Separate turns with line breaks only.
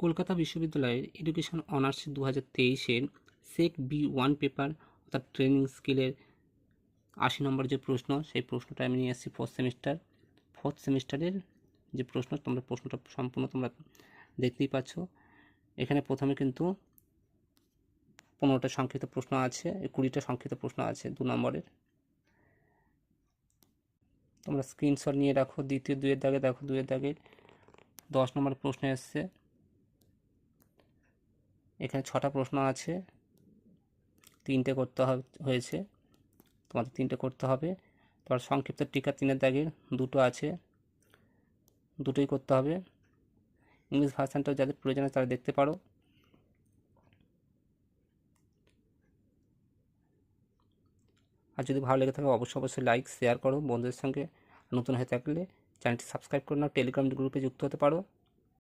কলকাতা বিশ্ববিদ্যালয়ের education honours 2023-এর সেক B1 paper অর্থাৎ training স্কিলের 80 নম্বর যে প্রশ্ন, সেই প্রশ্নটা আমি নিয়ে এসেছি ফোর্থ সেমিস্টারের যে প্রশ্ন। তোমরা প্রশ্নটা সম্পূর্ণ তোমরা দেখতেই পাচ্ছ। এখানে প্রথমে কিন্তু 15টা সংক্ষিপ্ত প্রশ্ন আছে, 20টা সংক্ষিপ্ত প্রশ্ন আছে 2 নম্বরের। তোমরা স্ক্রিনশট নিয়ে রাখো। দ্বিতীয় 2-এর দাগে দেখো, 2-এর দাগে 10 নম্বর প্রশ্ন এসছে। এখানে 6টা প্রশ্ন আছে, 3টে করতে হয়েছে, তোমাদের 3টে করতে হবে। তারপর সংক্ষিপ্ত টিকা 3-এর দাগে 2টো আছে, 2টোই করতে হবে। ইংলিশ ভার্সানটাও যাদের প্রয়োজন আছে তারা দেখতে পারো। আর যদি ভালো লেগে থাকে অবশ্যই লাইক শেয়ার করো বন্ধুদের সঙ্গে। নতুন হয়ে থাকলে চ্যানেলটি সাবস্ক্রাইব করে নাও, টেলিগ্রাম গ্রুপে যুক্ত হতে পারো।